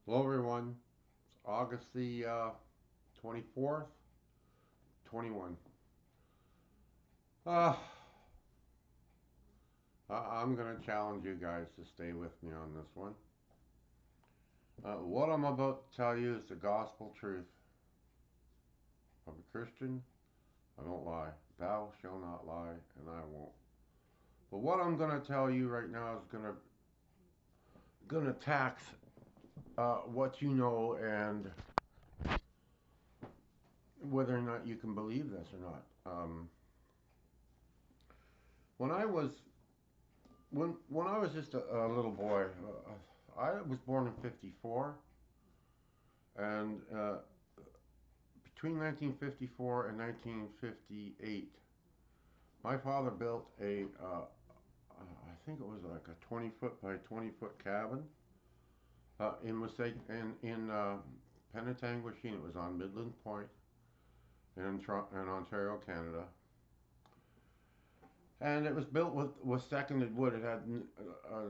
Hello, everyone. It's August the 24th, 21. Uh, I'm going to challenge you guys to stay with me on this one. What I'm about to tell you is the gospel truth. I'm a Christian. I don't lie. Thou shalt not lie, and I won't. But what I'm going to tell you right now is going to tax what you know and whether or not you can believe this or not. When I was when I was just a little boy, I was born in '54, and between 1954 and 1958, my father built I think it was like a 20-foot by 20-foot cabin in Penetanguishene. It was on Midland Point in Ontario, Canada. And it was built with seconded wood. It had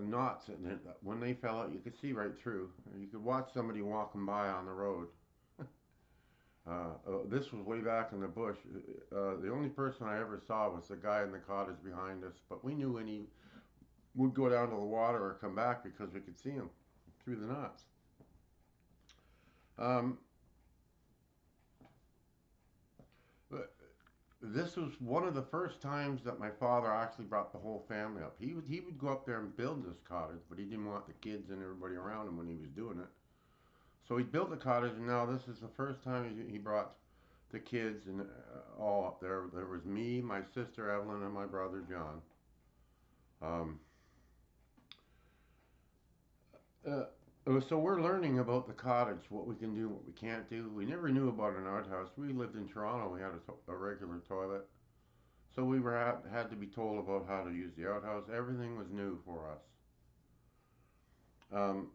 knots in it. When they fell out, you could see right through. You could watch somebody walking by on the road. This was way back in the bush. The only person I ever saw was the guy in the cottage behind us, but we knew when he would go down to the water or come back because we could see him through the knots. Um, this was one of the first times that my father actually brought the whole family up. He would go up there and build this cottage, but he didn't want the kids and everybody around him when he was doing it. So he built the cottage, and now this is the first time he brought the kids and all up there. There was me, my sister Evelyn, and my brother John. Um, uh, so we're learning about the cottage, what we can do, what we can't do. We never knew about an outhouse. We lived in Toronto. We had a regular toilet. So we had to be told about how to use the outhouse. Everything was new for us. Um,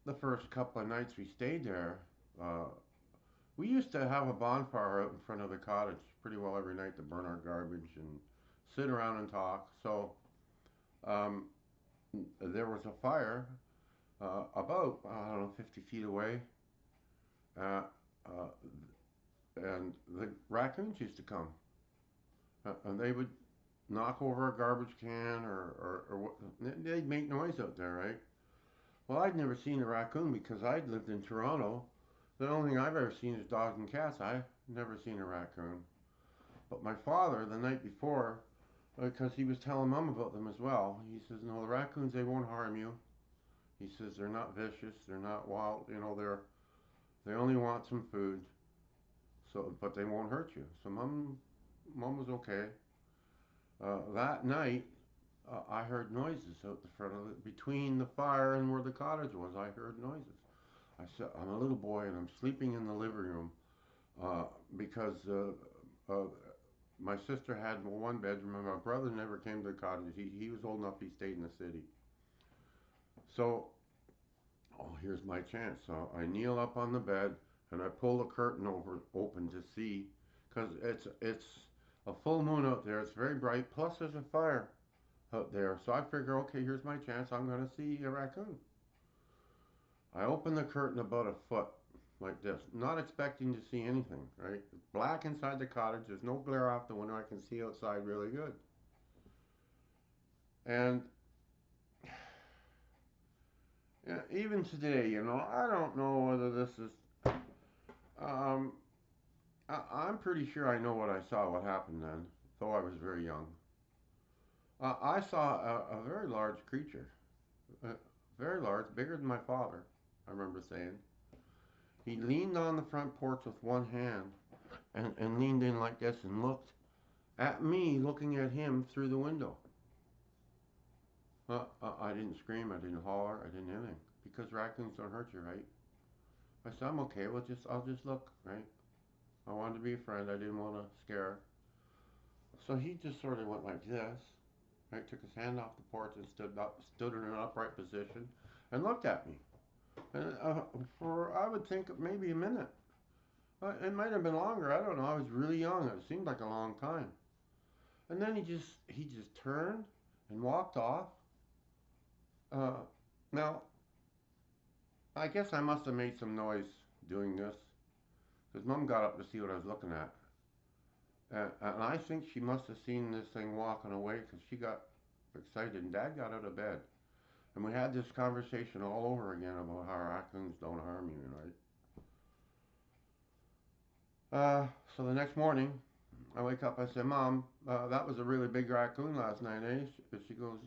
the first couple of nights we stayed there, uh, we used to have a bonfire out in front of the cottage pretty well every night to burn our garbage and sit around and talk. So um, there was a fire about, I don't know, 50 feet away. Uh, uh, and the raccoons used to come. And they would knock over a garbage can or they'd make noise out there, right? Well, I'd never seen a raccoon because I'd lived in Toronto. The only thing I've ever seen is dogs and cats. I've never seen a raccoon. But my father, the night before, because he was telling mom about them as well, he says, "No, the raccoons, they won't harm you." He says, "They're not vicious. They're not wild. They only want some food. So, but they won't hurt you." So mom was okay. That night, I heard noises out the front of it, between the fire and where the cottage was. I heard noises. I said, "I'm a little boy and I'm sleeping in the living room uh, because uh, my sister had one bedroom and my brother never came to the cottage. He was old enough, he stayed in the city. So, oh, here's my chance." So I kneel up on the bed and I pull the curtain open to see, because it's a full moon out there. It's very bright. Plus, there's a fire out there. So I figure, okay, here's my chance. I'm going to see a raccoon. I open the curtain about a foot like this, not expecting to see anything, right? It's black inside the cottage. There's no glare off the window. I can see outside really good. And yeah, even today, I don't know whether this is. Um, I'm pretty sure I know what I saw, what happened then, though I was very young. I saw a very large creature, uh, very large, bigger than my father, I remember saying. He leaned on the front porch with one hand and leaned in like this and looked at me looking at him through the window. I didn't scream, I didn't holler, I didn't anything because raccoons don't hurt you, right? I said, "I'm okay. Well, I'll just look, right?" I wanted to be a friend. I didn't want to scare her. So he just sort of went like this, right? Took his hand off the porch and stood in an upright position, and looked at me. And for I would think maybe a minute. It might have been longer. I don't know. I was really young. It seemed like a long time. And then he just turned and walked off. Uh, now I guess I must have made some noise doing this because Mom got up to see what I was looking at. And I think she must have seen this thing walking away because she got excited. And Dad got out of bed. And we had this conversation all over again about how raccoons don't harm you, right? So the next morning, I wake up. I said, Mom, that was a really big raccoon last night, eh? She goes,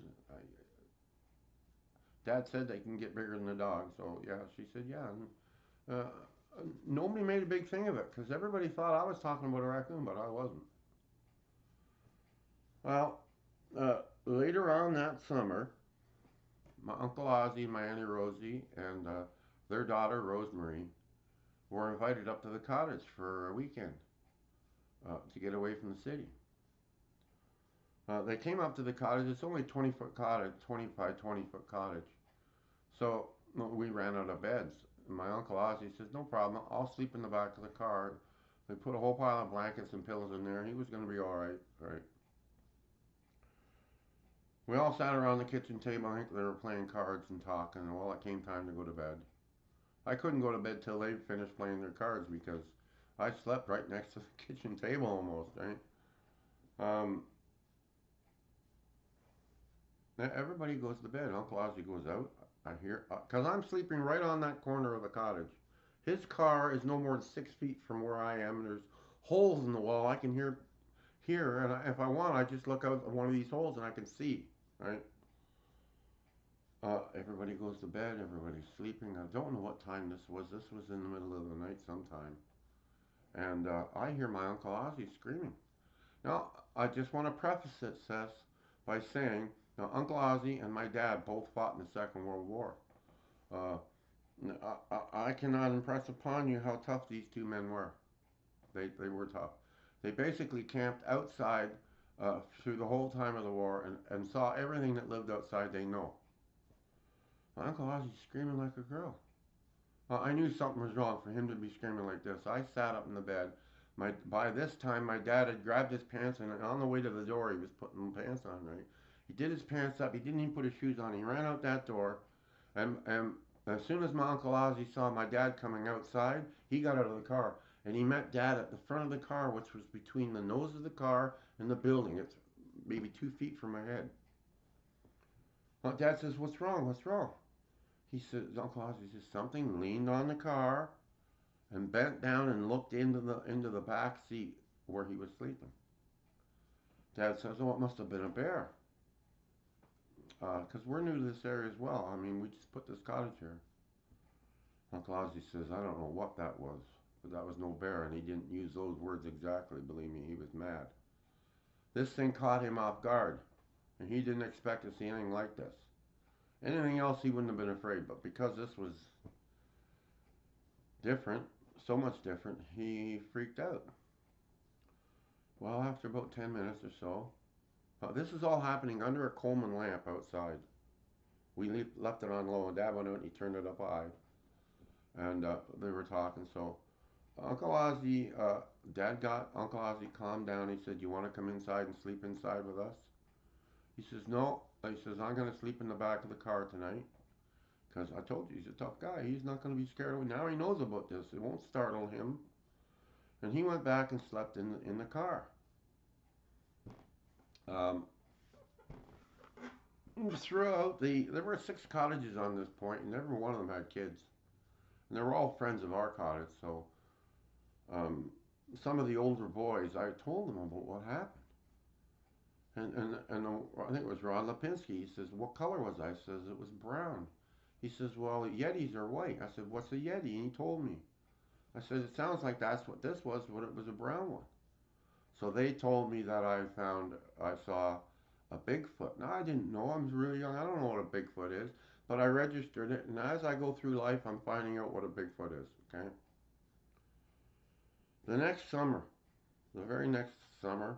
Dad said they can get bigger than a dog. So yeah, she said, yeah. And, nobody made a big thing of it because everybody thought I was talking about a raccoon, but I wasn't. Well, later on that summer, my Uncle Ozzie, my Auntie Rosie, and their daughter Rosemary were invited up to the cottage for a weekend to get away from the city. They came up to the cottage. It's only a 20-foot cottage, 20 by 20-foot cottage. So we ran out of beds. And my Uncle Ozzie says, no problem, I'll sleep in the back of the car. They put a whole pile of blankets and pillows in there. He was going to be all right. Right. We all sat around the kitchen table. I think they were playing cards and talking. Well, it came time to go to bed. I couldn't go to bed till they finished playing their cards because I slept right next to the kitchen table almost, right? Um, Everybody goes to bed. Uncle Ozzie goes out. I hear, because I'm sleeping right on that corner of the cottage. His car is no more than 6 feet from where I am, and there's holes in the wall. I can hear here, and if I want, I just look out of one of these holes and I can see, right? Everybody goes to bed. Everybody's sleeping. I don't know what time this was. This was in the middle of the night sometime, and I hear my Uncle Ozzie screaming. Now, I just want to preface it, Seth, by saying, now, Uncle Ozzie and my dad both fought in the Second World War. Uh, I cannot impress upon you how tough these two men were. They were tough. They basically camped outside through the whole time of the war and saw everything that lived outside they know. My Uncle Ozzie's screaming like a girl. I knew something was wrong for him to be screaming like this. I sat up in the bed. By this time, my dad had grabbed his pants, and on the way to the door, he was putting pants on, right? He did his pants up. He didn't even put his shoes on. He ran out that door, and as soon as my Uncle Ozzie saw my dad coming outside, he got out of the car, and he met Dad at the front of the car, which was between the nose of the car and the building. It's maybe 2 feet from my head. Well, Dad says, "What's wrong? What's wrong?" He says, Uncle Ozzie says, something leaned on the car and bent down and looked into the back seat where he was sleeping. Dad says, "Oh, it must have been a bear, because we're new to this area as well. I mean, we just put this cottage here." Uncle Ozzie says, "I don't know what that was, but that was no bear," and he didn't use those words exactly. Believe me, he was mad. This thing caught him off guard, and he didn't expect to see anything like this. Anything else, he wouldn't have been afraid, but because this was different, so much different, he freaked out. Well, after about 10 minutes or so, this is all happening under a Coleman lamp outside. We left it on low, and Dad went out and he turned it up high, and they were talking. So Uncle Ozzie, Dad got Uncle Ozzie calmed down. He said, "You want to come inside and sleep inside with us?" He says, "No." He says, "I'm going to sleep in the back of the car tonight. Because I told you, he's a tough guy. He's not going to be scared of it. Now he knows about this. It won't startle him." And he went back and slept in the car. Um, there were 6 cottages on this point, and every one of them had kids. And they were all friends of our cottage. So um, some of the older boys, I told them about what happened. And I think it was Ron Lipinski. He says, "What color was I?" I says, "It was brown." He says, "Well, Yetis are white." I said, "What's a Yeti?" And he told me. I said, "It sounds like that's what this was, but it was a brown one." So they told me that I saw a Bigfoot. Now, I didn't know. I'm really young. I don't know what a Bigfoot is, but I registered it. And as I go through life, I'm finding out what a Bigfoot is, okay? The next summer, the very next summer,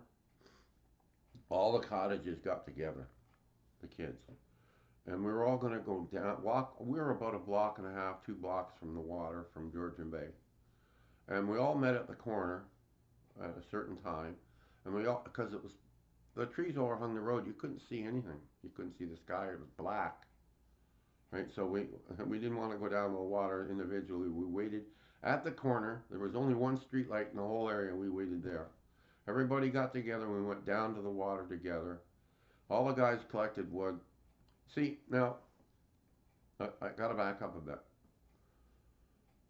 all the cottages got together, the kids. And we were all going to go down, walk. We were about a block and a half, 2 blocks from the water, from Georgian Bay. And we all met at the corner at a certain time. And we all, because it was, the trees overhung the road, you couldn't see anything. You couldn't see the sky, it was black. right? So we didn't want to go down to the water individually. We waited at the corner. There was only one street light in the whole area. We waited there. Everybody got together. We went down to the water together. All the guys collected wood. See, now I got to back up a bit.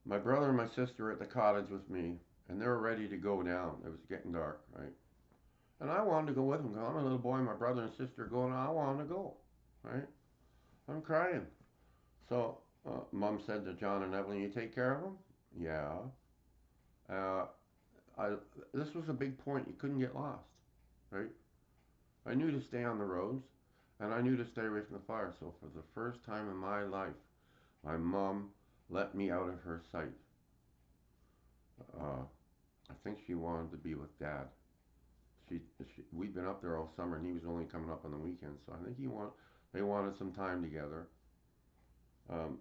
My brother and my sister were at the cottage with me, and they were ready to go down. It was getting dark, right? And I wanted to go with them. I'm a little boy. My brother and sister going. I want to go, right? I'm crying. So Mom said to John and Evelyn, "You take care of them." Yeah. Uh, I this was a big point. You couldn't get lost, right? I knew to stay on the roads, and I knew to stay away from the fire. So for the first time in my life, my mom let me out of her sight. Uh, I think she wanted to be with Dad. We'd been up there all summer, and he was only coming up on the weekends. So I think they wanted some time together. Um,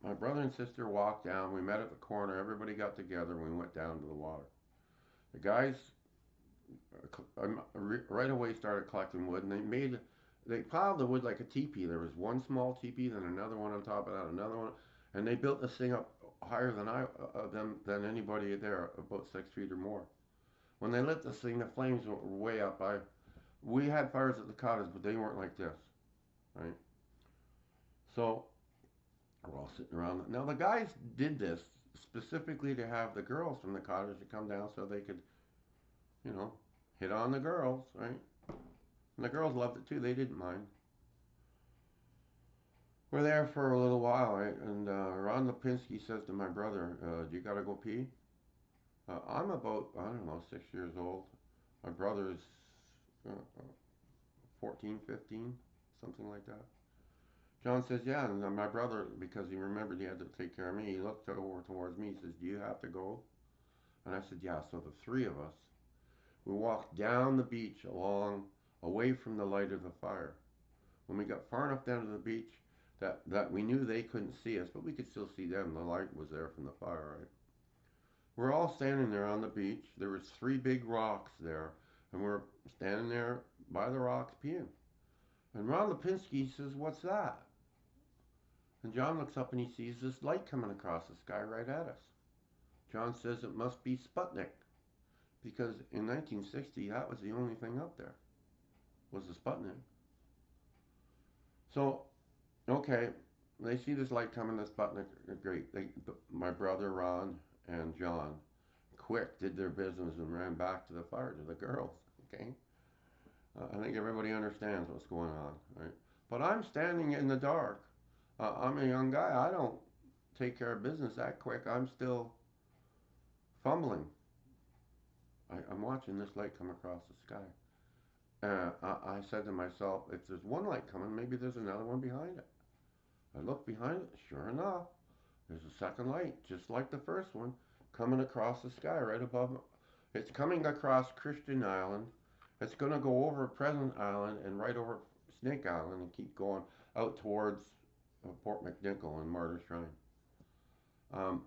my brother and sister walked down. We met at the corner. Everybody got together. And we went down to the water. The guys right away started collecting wood, and they piled the wood like a teepee. There was one small teepee, then another one on top of that, another one, and they built this thing up higher than anybody there, about 6 feet or more. When they lit this thing, the flames were way up. We had fires at the cottage, but they weren't like this, right? So we're all sitting around. Now the guys did this specifically to have the girls from the cottage to come down so they could, you know, hit on the girls, right? And the girls loved it too. They didn't mind. We're there for a little while, right? And Ron Lipinski says to my brother, "Do you gotta go pee?" I'm about, I don't know, 6 years old. My brother's uh, 14, 15, something like that. John says, "Yeah." And my brother, because he remembered he had to take care of me, he looked over towards me. He says, "Do you have to go?" And I said, "Yeah." So the three of us, we walked down the beach away from the light of the fire. When we got far enough down to the beach that we knew they couldn't see us, but we could still see them. The light was there from the fire, right? We're all standing there on the beach. There was three big rocks there, and we're standing there by the rocks peeing. And Ron Lipinski says, "What's that?" And John looks up and he sees this light coming across the sky right at us. John says it must be Sputnik, because in 1960 that was the only thing up there, was the Sputnik. So, okay, they see this light coming, the Sputnik, great. My brother Ron and John, quick, did their business and ran back to the fire, to the girls, okay? I think everybody understands what's going on, right? But I'm standing in the dark. I'm a young guy. I don't take care of business that quick. I'm still fumbling. I'm watching this light come across the sky. I said to myself, if there's one light coming, maybe there's another one behind it. I looked behind it. Sure enough, there's a second light, just like the first one, coming across the sky right above. It's coming across Christian Island. It's going to go over Pleasant Island and right over Snake Island and keep going out towards Port McNichol and Martyr Shrine. Um,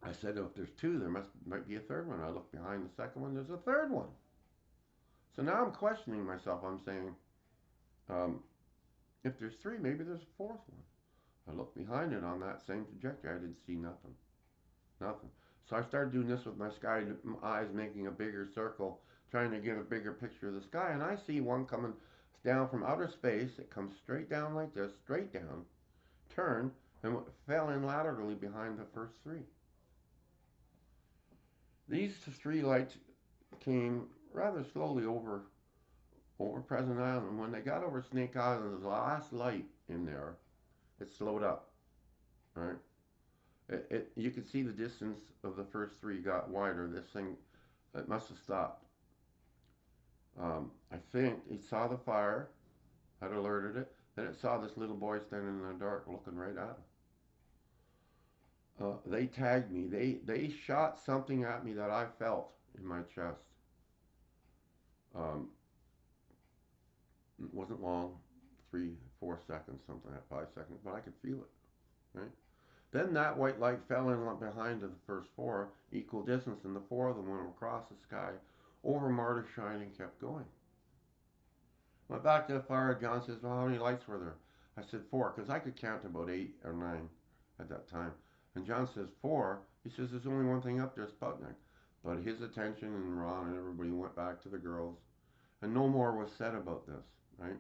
I said, if there's two, might be a third one. I look behind the second one. There's a third one. So now I'm questioning myself. I'm saying, um, if there's three, maybe there's a fourth one. I looked behind it on that same trajectory. I didn't see nothing. Nothing. So I started doing this with my sky eyes, making a bigger circle, trying to get a bigger picture of the sky. And I see one coming down from outer space. It comes straight down like this, straight down, turned, and fell in laterally behind the first three. These three lights came rather slowly over Pleasant Island. When they got over Snake Island, the last light in there, it slowed up. Right? You could see the distance of the first three got wider. This thing, it must have stopped. I think it saw the fire, had alerted it. Then it saw this little boy standing in the dark, looking right at him. They tagged me. They shot something at me that I felt in my chest. Um, it wasn't long, 3, 4 seconds, something like 5 seconds, but I could feel it. Right? Then that white light fell in behind the first four, equal distance, and the four of them went across the sky over Martyr Shrine and kept going. Went back to the fire. John says, "Well, how many lights were there?" I said 4, because I could count to about 8 or 9 at that time. And John says 4. He says there's only one thing up there, Sputnik. But his attention and Ron and everybody went back to the girls, and no more was said about this, right?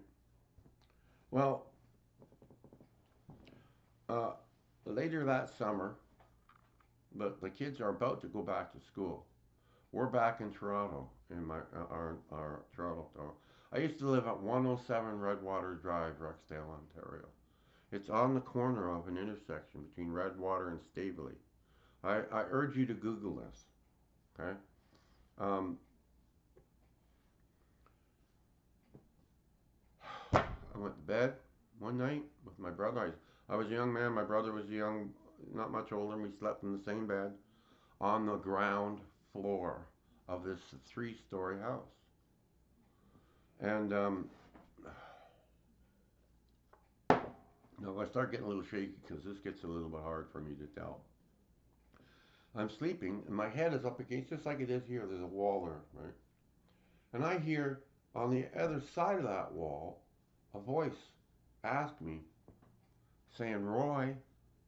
Well, uh, later that summer, but the kids are about to go back to school. We're back in Toronto, in our Toronto. I used to live at 107 Redwater Drive, Rexdale, Ontario. It's on the corner of an intersection between Redwater and Staveley. I urge you to Google this, okay? Um, I went to bed one night with my brother. I was a young man. My brother was young, not much older, and we slept in the same bed on the ground floor of this 3-story house. And now I start getting a little shaky because this gets a little bit hard for me to tell. I'm sleeping, and my head is up against, just like it is here. There's a wall there, right? And I hear on the other side of that wall a voice ask me, saying, Roy.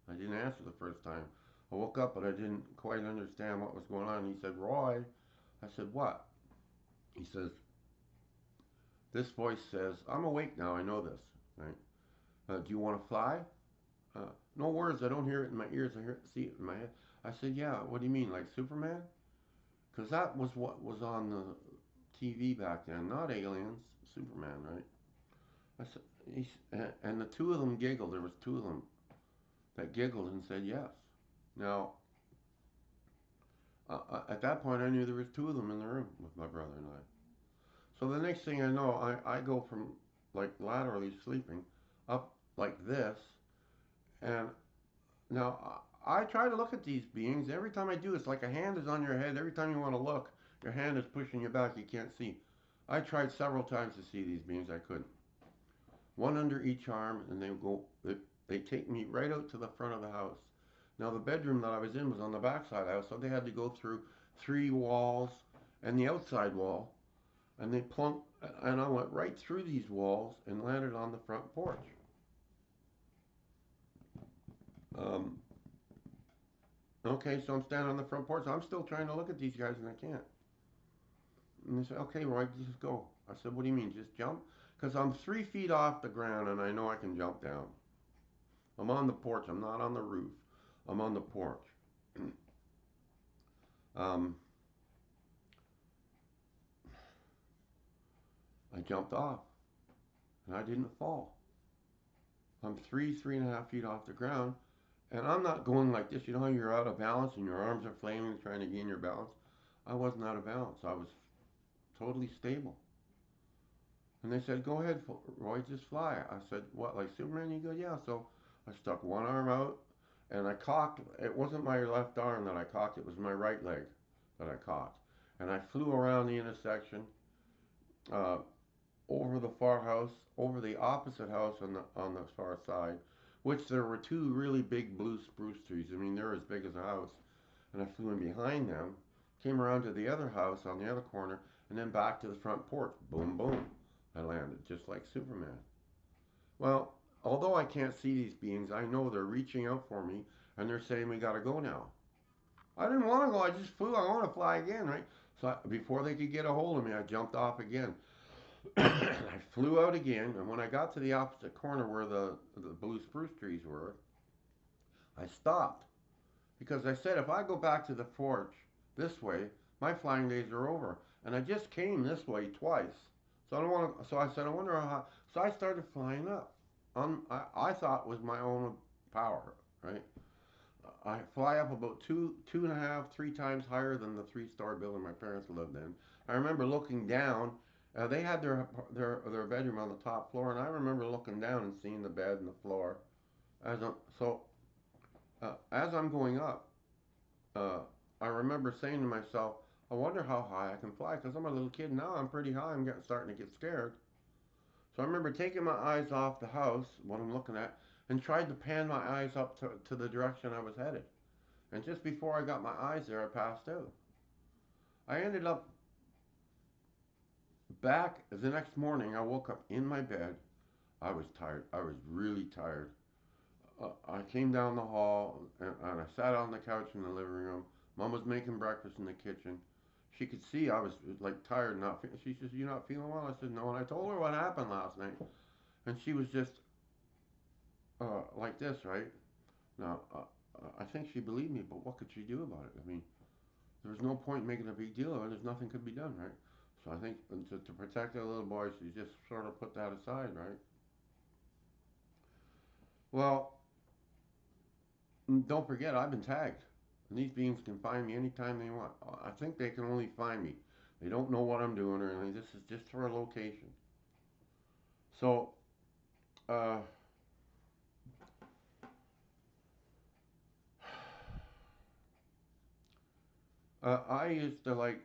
I didn't answer the first time. I woke up, but I didn't quite understand what was going on. He said, Roy. I said, what? He says, this voice says, I'm awake now, I know this, right? Do you want to fly? No words, I don't hear it in my ears, see it in my head. I said, yeah, what do you mean, like Superman? Because that was what was on the TV back then, not aliens, Superman, right? I said, and the two of them giggled. There was two of them that giggled and said yes. Now, at that point, I knew there was two of them in the room with my brother and I. So the next thing I know, I go from like laterally sleeping up like this, and now I try to look at these beings. Every time I do, it's like a hand is on your head. Every time you want to look, your hand is pushing you back. You can't see. I tried several times to see these beings. I couldn't. One under each arm, and they take me right out to the front of the house. Now the bedroom that I was in was on the back side of the house, so they had to go through 3 walls and the outside wall, and they plunked, and I went right through these walls and landed on the front porch. Um, okay, so I'm standing on the front porch. I'm still trying to look at these guys, and I can't. And they said, okay, Roy, just go. I said, what do you mean, just jump? Because I'm 3 feet off the ground, and I know I can jump down. I'm on the porch. I'm not on the roof. I'm on the porch. um, I jumped off, and I didn't fall. I'm 3.5 feet off the ground, and I'm not going like this. You know how you're out of balance and your arms are flaming trying to gain your balance? I wasn't out of balance. I was totally stable. And they said, go ahead, Roy, just fly. I said, what, like Superman? He goes, yeah. So I stuck one arm out, and I cocked. It wasn't my left arm that I cocked. It was my right leg that I cocked. And I flew around the intersection, uh, over the far house, over the opposite house on the far side, which there were 2 really big blue spruce trees. I mean, they're as big as a house. And I flew in behind them, came around to the other house on the other corner, and then back to the front porch. Boom, boom. I landed just like Superman. Well, although I can't see these beings, I know they're reaching out for me, and they're saying we gotta go now. I didn't want to go. I just flew. I want to fly again, right? So before they could get a hold of me, I jumped off again. I flew out again, and when I got to the opposite corner where the blue spruce trees were, I stopped because I said, if I go back to the porch this way, my flying days are over. And I just came this way twice. So I don't want to, so I said, I wonder how. So I started flying up. I thought it was my own power, right? I fly up about 2.5, 3 times higher than the 3-story building my parents lived in. I remember looking down. They had their bedroom on the top floor, and I remember looking down and seeing the bed and the floor. As I'm going up, uh, I remember saying to myself, I wonder how high I can fly, because I'm a little kid now. I'm pretty high. Starting to get scared. So I remember taking my eyes off the house, what I'm looking at, and tried to pan my eyes up to the direction I was headed. And just before I got my eyes there, I passed out. I ended up back the next morning. I woke up in my bed. I was tired. I was really tired. I came down the hall and I sat on the couch in the living room. Mom was making breakfast in the kitchen. She could see I was like tired, not. She says, "You not feeling well?" I said, "No." And I told her what happened last night, and she was just like this, right? Now, I think she believed me, but what could she do about it? I mean, there was no point making a big deal of it. There's nothing could be done, right? So I think to protect the little boy, she just sort of put that aside, right? Well, don't forget, I've been tagged. And these beings can find me anytime they want. I think they can only find me. They don't know what I'm doing or anything. This is just for a location. So, uh, I used to like,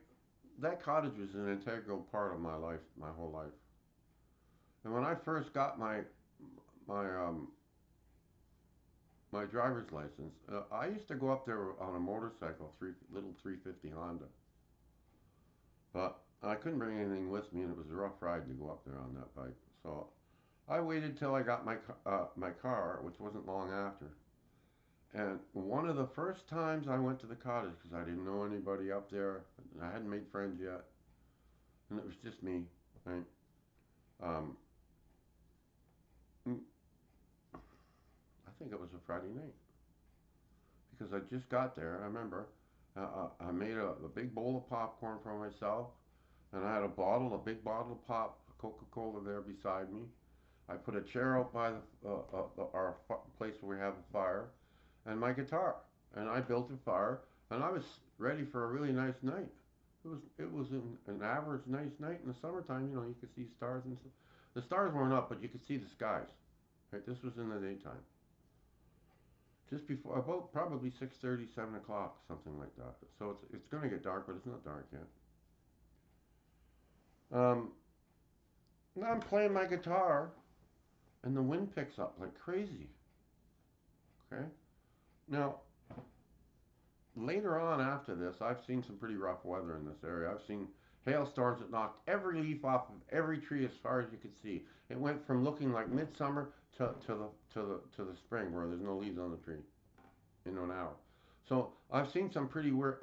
that cottage was an integral part of my life, my whole life. And when I first got my my driver's license, I used to go up there on a motorcycle, little 350 Honda. But I couldn't bring anything with me, and it was a rough ride to go up there on that bike. So I waited till I got my car, which wasn't long after. And one of the first times I went to the cottage, because I didn't know anybody up there, and I hadn't made friends yet, and it was just me. Right? Um, mm, I think it was a Friday night because I just got there. I remember I made a big bowl of popcorn for myself, and I had a big bottle of Coca-Cola there beside me. I put a chair out by our place where we have a fire, and my guitar, and I built a fire, and I was ready for a really nice night. It was an average nice night in the summertime. You know, you could see stars and stuff. The stars weren't up, but you could see the skies. Right, this was in the daytime, just before about probably 6:30, 7 o'clock, something like that. So it's going to get dark, but it's not dark yet. Um, Now I'm playing my guitar, and the wind picks up like crazy. Okay. Now later on after this, I've seen some pretty rough weather in this area. I've seen hailstorms that knocked every leaf off of every tree as far as you could see. It went from looking like midsummer to the spring where there's no leaves on the tree in an hour. So I've seen some pretty weird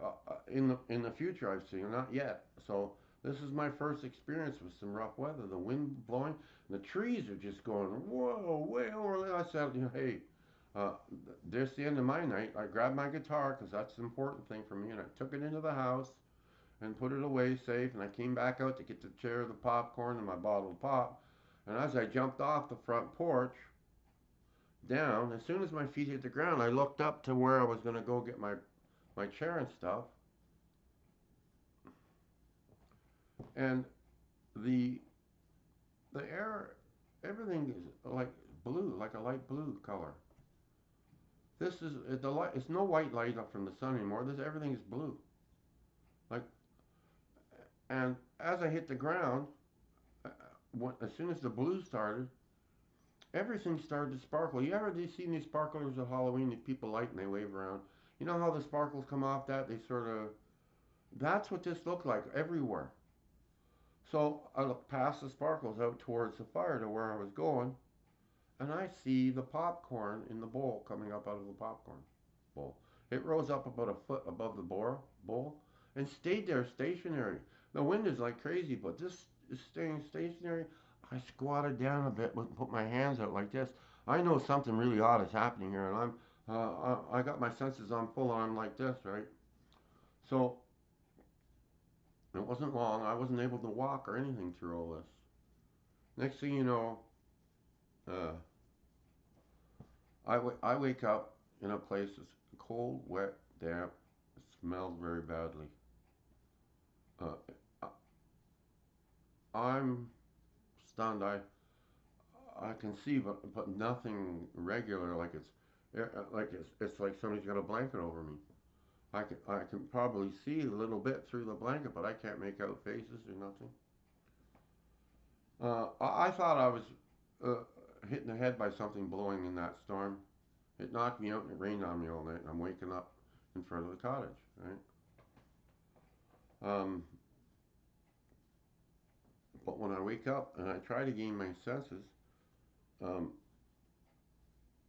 in the future. I've seen not yet. So this is my first experience with some rough weather. The wind blowing, the trees are just going whoa way over there. I said, hey, uh, there's the end of my night. I grabbed my guitar because that's the important thing for me, and I took it into the house and put it away safe. And I came back out to get the chair, the popcorn, and my bottle of pop. And as I jumped off the front porch down, as soon as my feet hit the ground, I looked up to where I was going to go get my chair and stuff. And the the air, everything is like blue, like a light blue color. This is the light. It's no white light up from the sun anymore. This everything is blue. Like, and as I hit the ground, as soon as the blue started, everything started to sparkle. You ever do see these sparklers at Halloween that people light and they wave around? You know how the sparkles come off that? They sort of. That's what this looked like everywhere. So I look past the sparkles out towards the fire to where I was going, and I see the popcorn in the bowl coming up out of the popcorn bowl. It rose up about a foot above the bowl and stayed there stationary. The wind is like crazy, but this is staying stationary. I squatted down a bit, put my hands out like this. I know something really odd is happening here, and I got my senses on full, and I'm like this, right? So it wasn't long. I wasn't able to walk or anything through all this. Next thing you know, uh, I wake up in a place that's cold, wet, damp. It smells very badly. Uh, I'm stunned. I can see, but nothing regular. It's like somebody's got a blanket over me. I can probably see a little bit through the blanket, but I can't make out faces or nothing. I thought I was uh, hit in the head by something blowing in that storm. It knocked me out and it rained on me all night. And I'm waking up in front of the cottage, right? Um, but when I wake up and I try to gain my senses, um,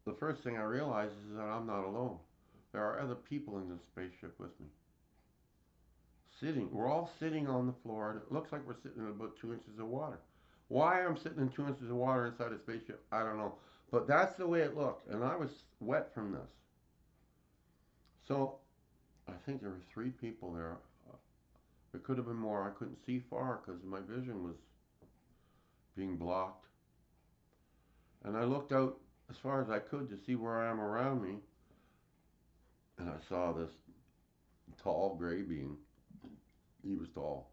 the first thing I realized is that I'm not alone. There are other people in this spaceship with me. Sitting, we're all sitting on the floor, and it looks like we're sitting in about 2 inches of water. Why I'm sitting in 2 inches of water inside a spaceship, I don't know. But that's the way it looked, and I was wet from this. So I think there were three people there. There could have been more. I couldn't see far because my vision was being blocked. And I looked out as far as I could to see where I am around me, and I saw this tall gray being. He was tall,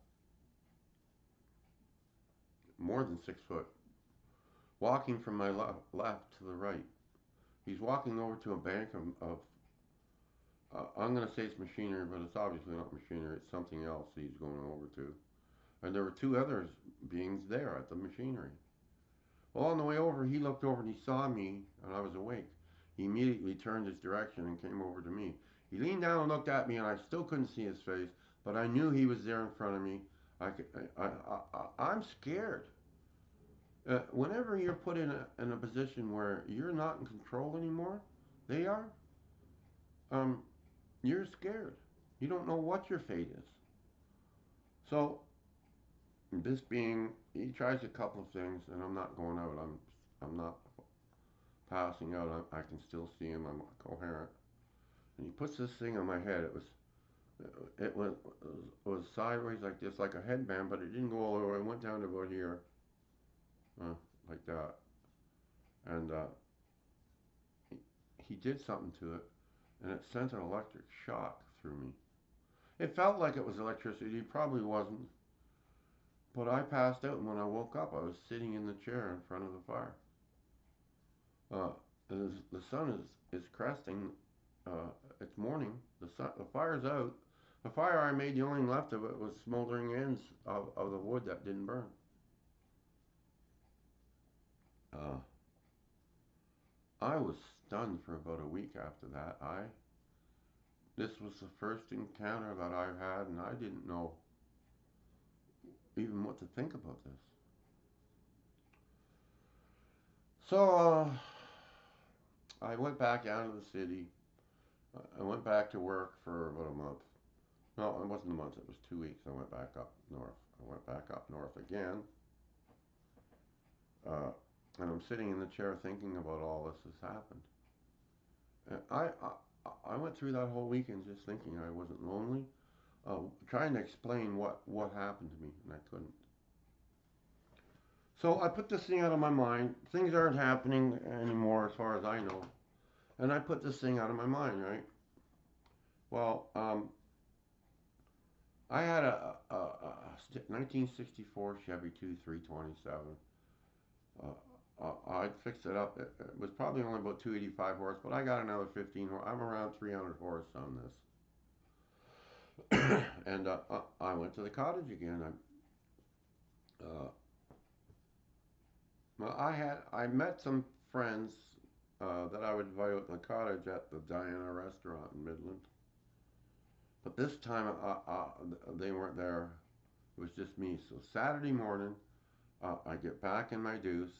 more than 6 foot, walking from my left to the right. He's walking over to a bank of I'm going to say it's machinery, but it's obviously not machinery. It's something else he's going over to. And there were two other beings there at the machinery. Well, on the way over, he looked over and he saw me, and I was awake. He immediately turned his direction and came over to me. He leaned down and looked at me, and I still couldn't see his face, but I knew he was there in front of me. I could, I'm scared. Whenever you're put in a position where you're not in control anymore, they are, um, you're scared. You don't know what your fate is. So, this being, he tries a couple of things, and I'm not going out. I'm not passing out. I can still see him. I'm coherent. And he puts this thing on my head. It was sideways like this, like a headband, but it didn't go all the way. It went down to about here, uh, like that. And he, he did something to it, and it sent an electric shock through me. It felt like it was electricity. It probably wasn't. But I passed out, and when I woke up, I was sitting in the chair in front of the fire. Uh, the sun is cresting. It's morning. The fire's out. The fire I made, the only thing left of it was smoldering ends of the wood that didn't burn. Uh, I was stunned for about a week after that. This was the first encounter that I've had, and I didn't know even what to think about this. So I went back down to the city. I went back to work for about a month. No, it wasn't a month. It was 2 weeks. I went back up north. I went back up north again, uh, and I'm sitting in the chair thinking about all this has happened. And I went through that whole weekend just thinking I wasn't lonely, trying to explain what happened to me, and I couldn't. So I put this thing out of my mind. Things aren't happening anymore as far as I know, and I put this thing out of my mind, right? Well, I had a 1964 Chevy 2 327. I fixed it up. It was probably only about 285 horse, but I got another 15 horse. I'm around 300 horse on this. And I went to the cottage again. Uh, well, I met some friends that I would invite out to the cottage at the Diana restaurant in Midland. But this time they weren't there. It was just me. So Saturday morning, I get back in my deuce,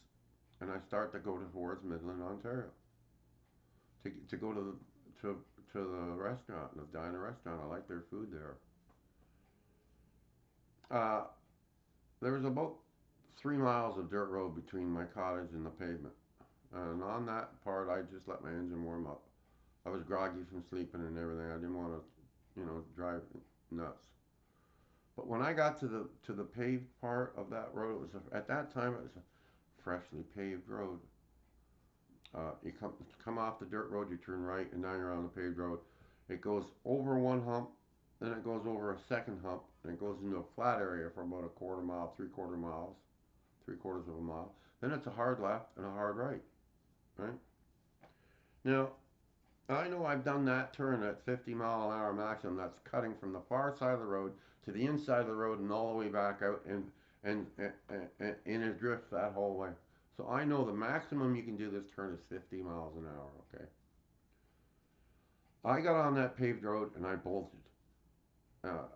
and I start to go towards Midland, Ontario, to go to the restaurant, the Diana restaurant. I like their food there. Uh, there was about 3 miles of dirt road between my cottage and the pavement, and on that part, I just let my engine warm up. I was groggy from sleeping and everything. I didn't want to, drive nuts. But when I got to the paved part of that road, at that time it was a freshly paved road. You come off the dirt road, you turn right, and now you're on the paved road. It goes over one hump, then it goes over a second hump, and it goes into a flat area for about a quarter mile, 3/4 miles, 3/4 of a mile. Then it's a hard left and a hard right, right? Now, I know I've done that turn at 50-mile-an-hour maximum. That's cutting from the far side of the road to the inside of the road and all the way back out, and in a drift that whole way. So I know the maximum you can do this turn is 50 miles an hour. Okay. I got on that paved road and I bolted. Uh,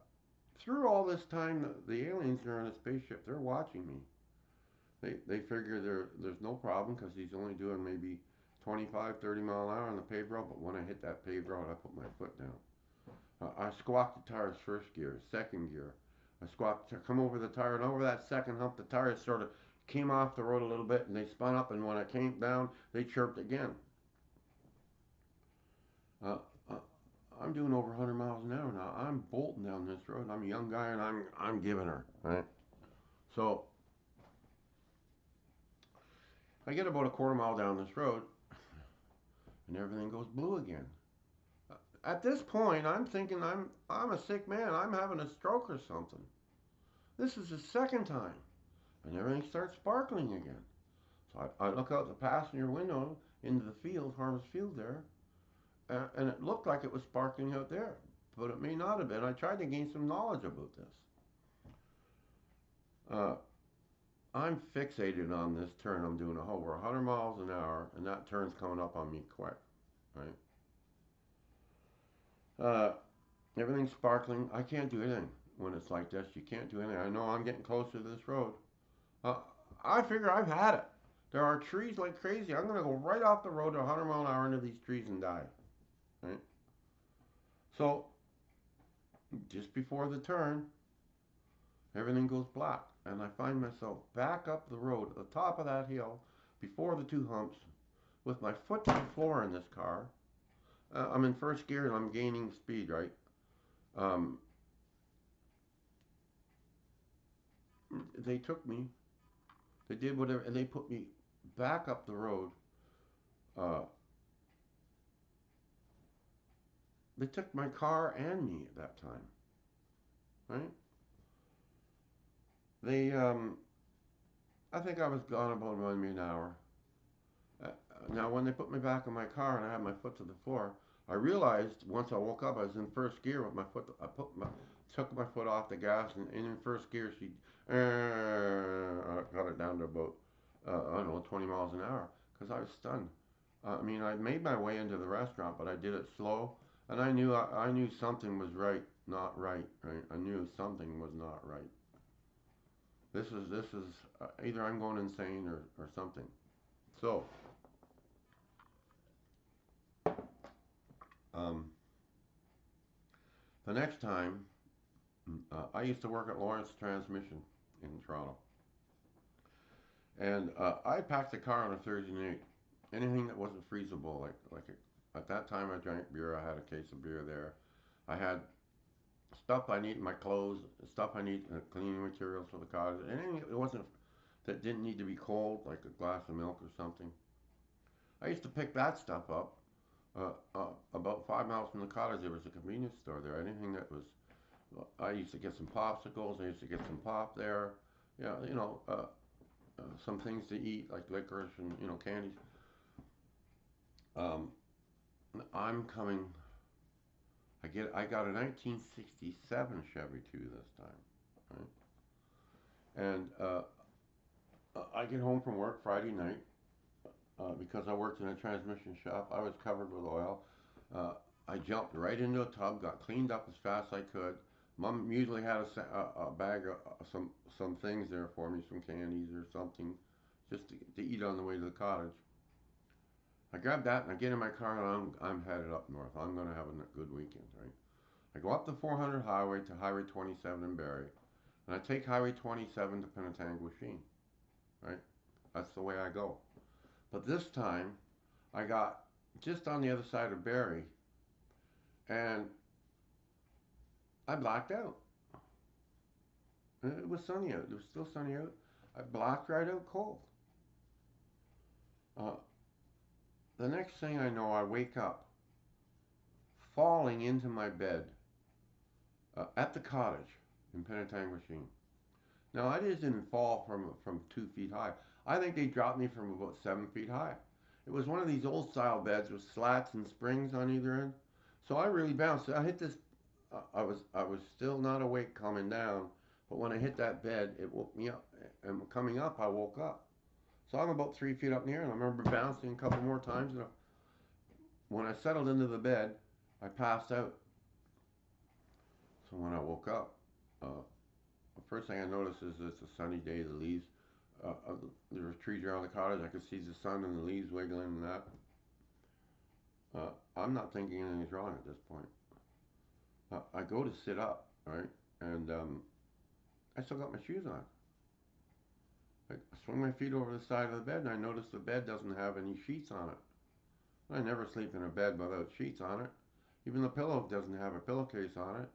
Through all this time, the aliens are in a spaceship. They're watching me. They figure there's no problem because he's only doing maybe 25, 30 mile an hour on the paved road. But when I hit that paved road, I put my foot down. I squawked the tires first gear, second gear. I squawked, come over the tire, and over that second hump, the tires sort of came off the road a little bit, and they spun up. And when I came down, they chirped again. Uh, uh, I'm doing over 100 miles an hour now. I'm bolting down this road. I'm a young guy, and I'm giving her right. So I get about a quarter mile down this road, and everything goes blue again. At this point, I'm thinking I'm a sick man. I'm having a stroke or something. This is the second time, and everything starts sparkling again. So I look out the passenger window into the field, harvest field there, and it looked like it was sparkling out there, but it may not have been. I tried to gain some knowledge about this. Uh, I'm fixated on this turn. I'm doing over 100 miles an hour, and that turn's coming up on me quick, right? Uh, Everything's sparkling. I can't do anything when it's like this. You can't do anything. I know I'm getting closer to this road. Uh, I figure I've had it. There are trees like crazy. I'm going to go right off the road at 100 mile an hour into these trees and die. Right? So, just before the turn, everything goes black. And I find myself back up the road at the top of that hill before the two humps with my foot to the floor in this car. I'm in first gear and I'm gaining speed, right? Um, they took me, they did whatever, and they put me back up the road. Uh, they took my car and me at that time, right? They, I think I was gone about 1 minute an hour. Uh, Now, when they put me back in my car and I had my foot to the floor, I realized once I woke up, I was in first gear with my foot. Took my foot off the gas, and in first gear, she got it down to about I don't know 20 miles an hour because I was stunned. I mean, I made my way into the restaurant, but I did it slow, and I knew something was not right. Right, I knew something was not right. This is either I'm going insane or something. So um, the next time, I used to work at Lawrence Transmission in Toronto, and I packed the car on a Thursday night. Anything that wasn't freezable, at that time, I drank beer. I had a case of beer there. I had stuff I need in my clothes, stuff I need cleaning materials for the cottage. Anything that wasn't that didn't need to be cold, like a glass of milk or something. I used to pick that stuff up. About 5 miles from the cottage, there was a convenience store there. Anything that was, I used to get some popsicles. I used to get some pop there. Yeah, some things to eat like licorice and candies. Um, I'm coming. I got a 1967 Chevy too this time, right? And I get home from work Friday night because I worked in a transmission shop. I was covered with oil. Uh, I jumped right into a tub, got cleaned up as fast as I could. Mom usually had a bag of some things there for me, some candies or something, just to eat on the way to the cottage. I grab that and I get in my car and I'm headed up north. I'm going to have a good weekend, right? I go up the 400 highway to Highway 27 in Barrie, and I take Highway 27 to Penetanguishene, right? That's the way I go. But this time, I got just on the other side of Barrie, and I blacked out. It was sunny out. It was still sunny out. I blacked right out cold. Uh, the next thing I know, I wake up falling into my bed at the cottage in Penetanguishene. Now, I just didn't fall from 2 feet high. I think they dropped me from about 7 feet high. It was one of these old style beds with slats and springs on either end. So I really bounced. I hit this. I was still not awake coming down, but when I hit that bed, it woke me up. And coming up, I woke up. So I'm about 3 feet up in the air, and I remember bouncing a couple more times. And when I settled into the bed, I passed out. So when I woke up, the first thing I noticed is it's a sunny day. The leaves There was trees around the cottage. I could see the sun and the leaves wiggling and that. I'm not thinking anything's wrong at this point. I go to sit up, right, and I still got my shoes on. I swing my feet over the side of the bed, and I notice the bed doesn't have any sheets on it. I never sleep in a bed without sheets on it. Even the pillow doesn't have a pillowcase on it.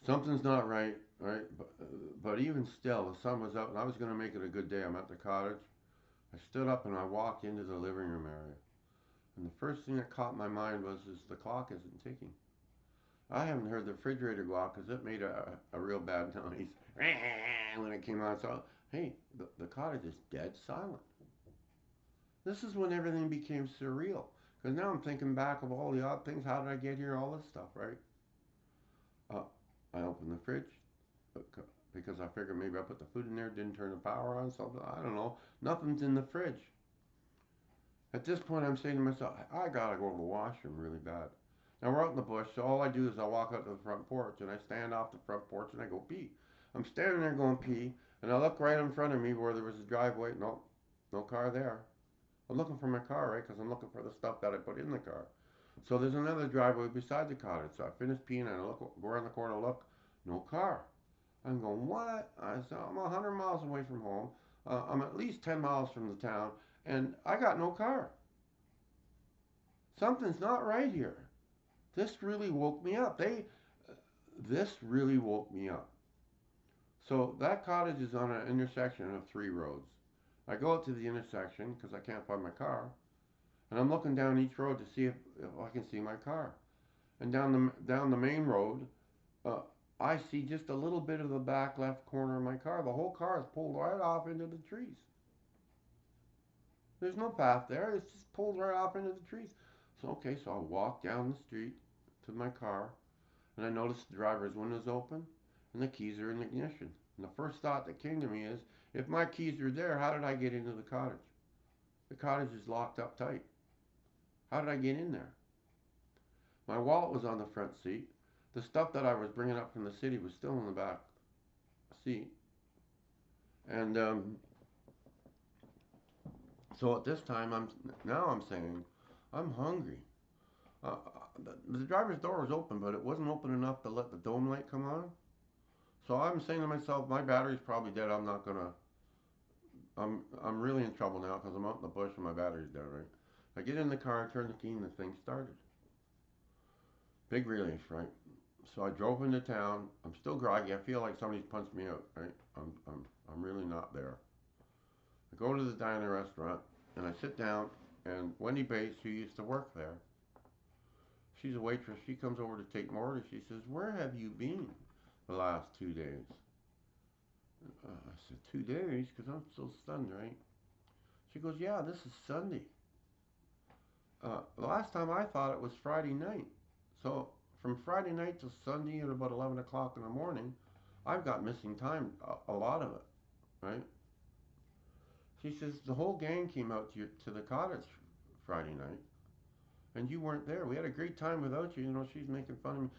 Something's not right, right? But even still, the sun was up, and I was going to make it a good day. I'm at the cottage. I stood up and I walked into the living room area. And the first thing that caught my mind was is the clock isn't ticking. I haven't heard the refrigerator go off because it made a real bad noise when it came on. So, hey, the cottage is dead silent. This is when everything became surreal. Because now I'm thinking back of all the odd things. How did I get here? All this stuff, right? Uh, I opened the fridge because I figured maybe I put the food in there, didn't turn the power on, something. I don't know. Nothing's in the fridge. At this point, I'm saying to myself, I gotta go to the washroom really bad. Now we're out in the bush, so all I do is I walk out to the front porch and I stand off the front porch and I go pee. I'm standing there going pee, and I look right in front of me where there was a driveway. No, no car there. I'm looking for my car, right? Because I'm looking for the stuff that I put in the car. So there's another driveway beside the cottage. So I finish peeing and I look, go around the corner, look, no car. I'm going, what? I said, I'm 100 miles away from home. I'm at least 10 miles from the town, and I got no car. Something's not right here. This really woke me up. This really woke me up. So that cottage is on an intersection of three roads. I go out to the intersection because I can't find my car, and I'm looking down each road to see if I can see my car. And down the main road, uh, I see just a little bit of the back left corner of my car. The whole car is pulled right off into the trees. There's no path there. It's just pulled right off into the trees. So okay, so I walk down the street to my car, and I notice the driver's window's open, and the keys are in the ignition. And the first thought that came to me is, if my keys are there, how did I get into the cottage? The cottage is locked up tight. How did I get in there? My wallet was on the front seat. The stuff that I was bringing up from the city was still in the back seat. And so at this time, I'm saying, I'm hungry. Uh, the driver's door was open, but it wasn't open enough to let the dome light come on. So I'm saying to myself, my battery's probably dead. I'm really in trouble now because I'm out in the bush and my battery's dead, right? I get in the car, turn the key, and the thing started. Big relief, right? So I drove into town. I'm still groggy. I feel like somebody's punched me out, right? I'm really not there. I go to the diner restaurant and I sit down, and Wendy Bates, who used to work there, she's a waitress. She comes over to take my order. She says, "Where have you been the last 2 days?" I said, 2 days? Because I'm still stunned, right? She goes, "Yeah, this is Sunday." The last time I thought it was Friday night. So from Friday night to Sunday at about 11 o'clock in the morning, I've got missing time, a lot of it, right? She says, the whole gang came out to the cottage Friday night, and you weren't there. We had a great time without you. You know, she's making fun of me.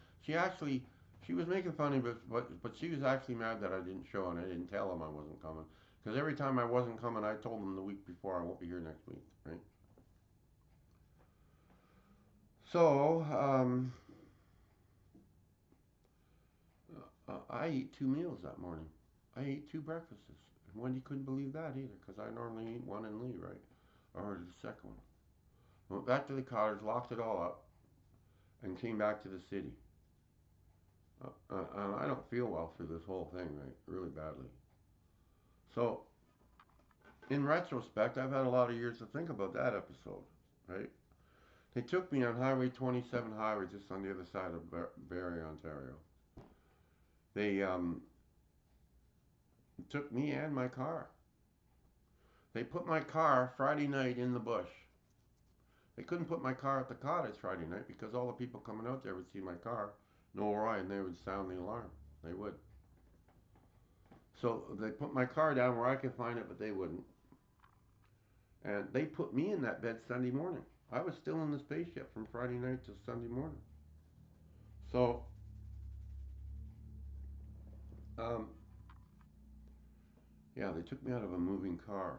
She was making fun of me, but she was actually mad that I didn't show and I didn't tell them I wasn't coming. Because every time I wasn't coming, I told them the week before I won't be here next week, right? So, I ate 2 meals that morning. I ate 2 breakfasts. And Wendy couldn't believe that either, because I normally eat one and leave, right? I ordered the second one. Went back to the cottage, locked it all up, and came back to the city. And I don't feel well through this whole thing, right? Really badly. So, in retrospect, I've had a lot of years to think about that episode, right? They took me on Highway 27 highway just on the other side of Barrie, Ontario. They took me and my car. They put my car Friday night in the bush. They couldn't put my car at the cottage Friday night because all the people coming out there would see my car, know Roy, and they would sound the alarm. They would. So they put my car down where I could find it, but they wouldn't. And they put me in that bed Sunday morning. I was still in the spaceship from Friday night to Sunday morning. So, um, Yeah, they took me out of a moving car.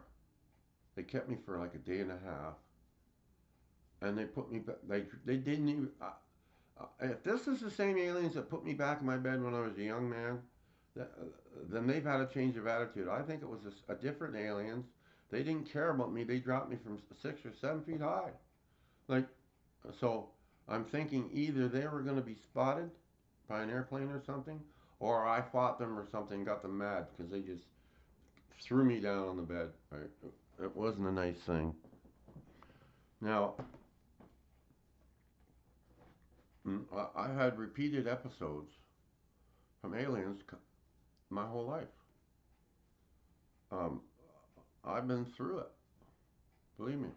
They kept me for like a day and a half, and they put me back. They didn't even. If this is the same aliens that put me back in my bed when I was a young man, that, then they've had a change of attitude. I think it was a different aliens. They didn't care about me. They dropped me from 6 or 7 feet high. Like, so I'm thinking either they were going to be spotted by an airplane or something, or I fought them or something, got them mad because they just threw me down on the bed. Right? It wasn't a nice thing. Now, I've had repeated episodes from aliens my whole life. Um, I've been through it. Believe me.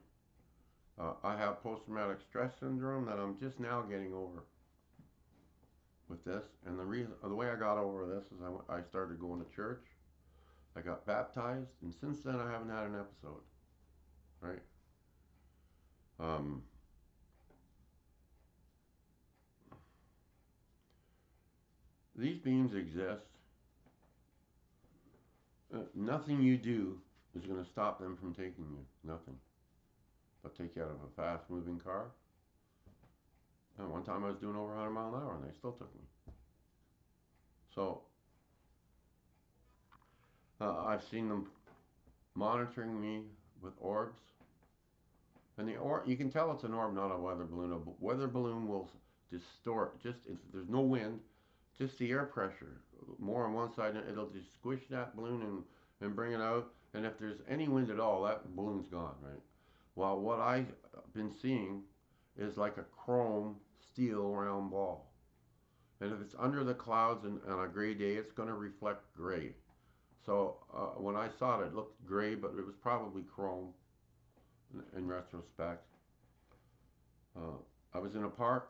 I have post-traumatic stress syndrome that I'm just now getting over with this. And the way I got over this is I started going to church. I got baptized, and since then I haven't had an episode. Right? Um, these beings exist. Nothing you do is going to stop them from taking you. Nothing. They'll take you out of a fast-moving car. And one time I was doing over 100 miles an hour, and they still took me. So I've seen them monitoring me with orbs. And you can tell it's an orb, not a weather balloon. A weather balloon will distort, just if there's no wind, just the air pressure. More on one side, it'll just squish that balloon and bring it out. And if there's any wind at all, that balloon's gone, right? Well, what I've been seeing is like a chrome steel round ball. And if it's under the clouds and on a gray day, it's going to reflect gray. So when I saw it, it looked gray, but it was probably chrome in retrospect. Uh, I was in a park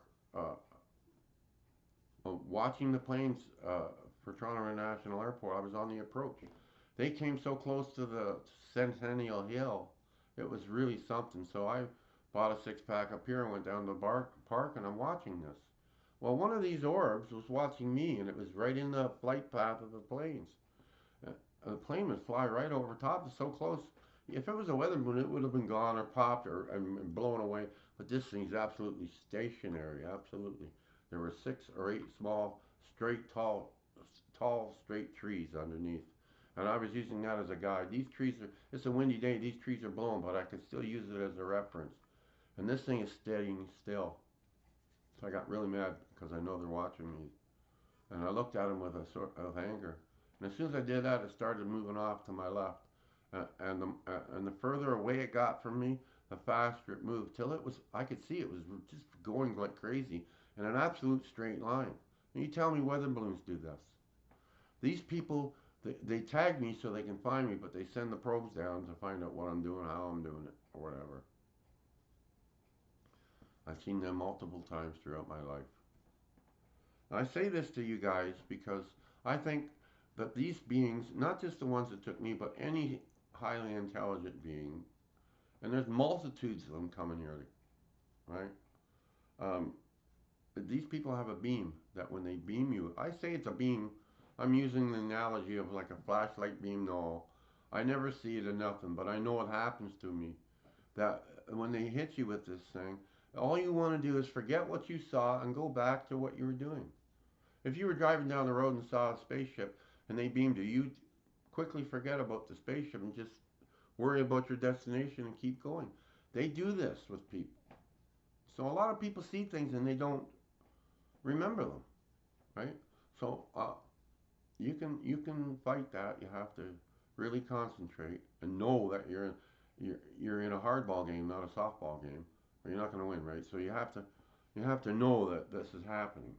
watching the planes for Toronto International Airport. I was on the approach. They came so close to the Centennial Hill, it was really something. So I bought a six-pack up here and went down to the park, and I'm watching this. Well, one of these orbs was watching me, and it was right in the flight path of the planes. The plane would fly right over top, so close. If it was a weather balloon, it would have been gone or popped or and blown away. But this thing's absolutely stationary, absolutely. There were 6 or 8 small, tall, straight trees underneath. And I was using that as a guide. These trees are, it's a windy day, these trees are blowing, but I could still use it as a reference. And this thing is steadying still. So I got really mad because I know they're watching me. And I looked at them with a sort of anger. And as soon as I did that, it started moving off to my left. And the further away it got from me, the faster it moved. Till it was, I could see it was just going like crazy in an absolute straight line. And you tell me weather balloons do this. These people, they tag me so they can find me, but they send the probes down to find out what I'm doing, how I'm doing it, or whatever. I've seen them multiple times throughout my life. And I say this to you guys because I think that these beings, not just the ones that took me, but any highly intelligent being, and there's multitudes of them coming here, right? Um, these people have a beam that when they beam you, I say it's a beam. I'm using the analogy of like a flashlight beam. No, I never see it in nothing, but I know it happens to me. That when they hit you with this thing, all you want to do is forget what you saw and go back to what you were doing. If you were driving down the road and saw a spaceship and they beamed you, you'd quickly forget about the spaceship and just worry about your destination and keep going. They do this with people. So a lot of people see things and they don't remember them, right? So you can fight that. You have to really concentrate and know that you're in a hardball game, not a softball game, or you're not going to win, right? So you have to know that this is happening.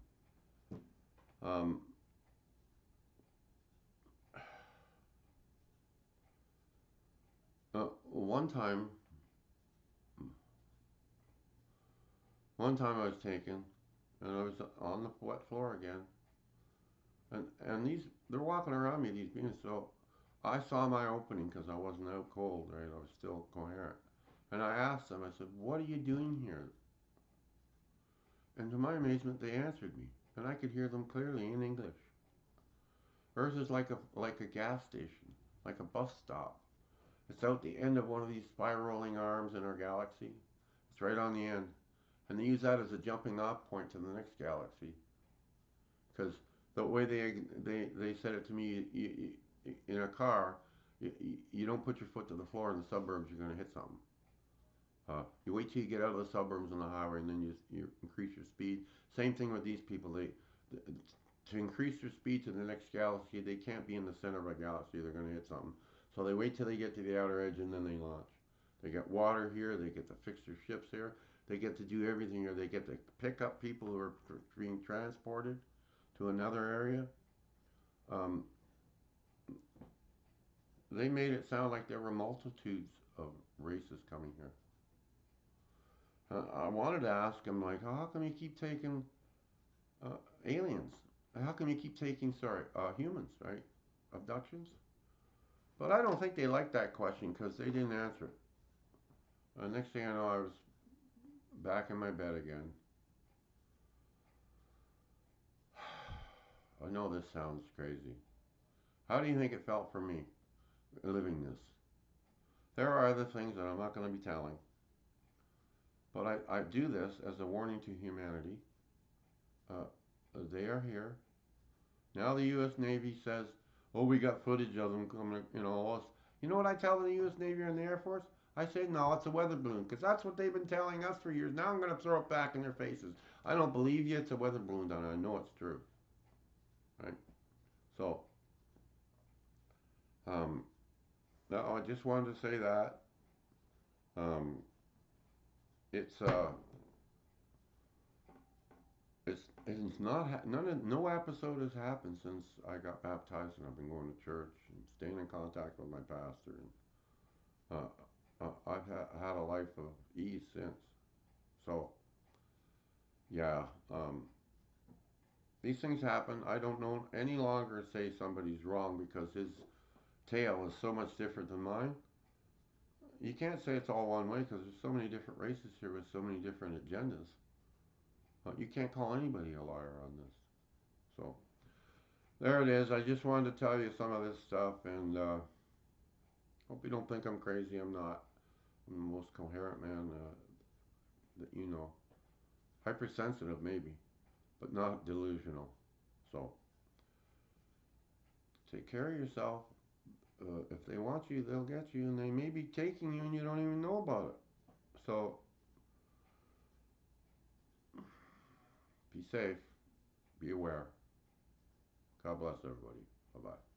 Um, uh, one time, one time I was taken, and I was on the wet floor again, and they're walking around me, these beings. So I saw my opening because I wasn't out cold, right? I was still coherent, and I asked them. I said, "What are you doing here?" And to my amazement, they answered me, and I could hear them clearly in English. Earth is like a gas station. like a bus stop. It's out the end of one of these spiraling arms in our galaxy. It's right on the end. And they use that as a jumping off point to the next galaxy. Because the way they said it to me, in a car, you don't put your foot to the floor in the suburbs, you're going to hit something. You wait till you get out of the suburbs on the highway, and then you increase your speed. Same thing with these people. To increase their speed to the next galaxy, they can't be in the center of a galaxy. They're going to hit something. So they wait till they get to the outer edge, and then they launch. They get water here. They get to fix their ships here. They get to do everything here. They get to pick up people who are being transported to another area. Um, they made it sound like there were multitudes of races coming here. I wanted to ask him, like, how come you keep taking uh, aliens? How come you keep taking, sorry, humans, right? Abductions? But I don't think they liked that question because they didn't answer it. Next thing I know, I was back in my bed again. I know this sounds crazy. How do you think it felt for me living this? There are other things that I'm not going to be telling, but I do this as a warning to humanity. Uh, they are here. Now the U.S. Navy says, oh, we got footage of them coming, all this. You know what I tell the U.S. Navy and the Air Force? I say, no, it's a weather balloon, because that's what they've been telling us for years. Now I'm going to throw it back in their faces. I don't believe you, it's a weather balloon down there. I know it's true. Right? So, um, no, I just wanted to say that. Um, it's, uh, it's not, no episode has happened since I got baptized and I've been going to church and staying in contact with my pastor. And I've had a life of ease since. So, yeah, these things happen. I don't know any longer say somebody's wrong because his tale is so much different than mine. You can't say it's all one way because there's so many different races here with so many different agendas. You can't call anybody a liar on this. So, there it is. I just wanted to tell you some of this stuff and hope you don't think I'm crazy. I'm not. I'm the most coherent man that you know. Hypersensitive, maybe, but not delusional. So, take care of yourself. If they want you, they'll get you, and they may be taking you and you don't even know about it. So, be safe, be aware. God bless everybody. Bye bye.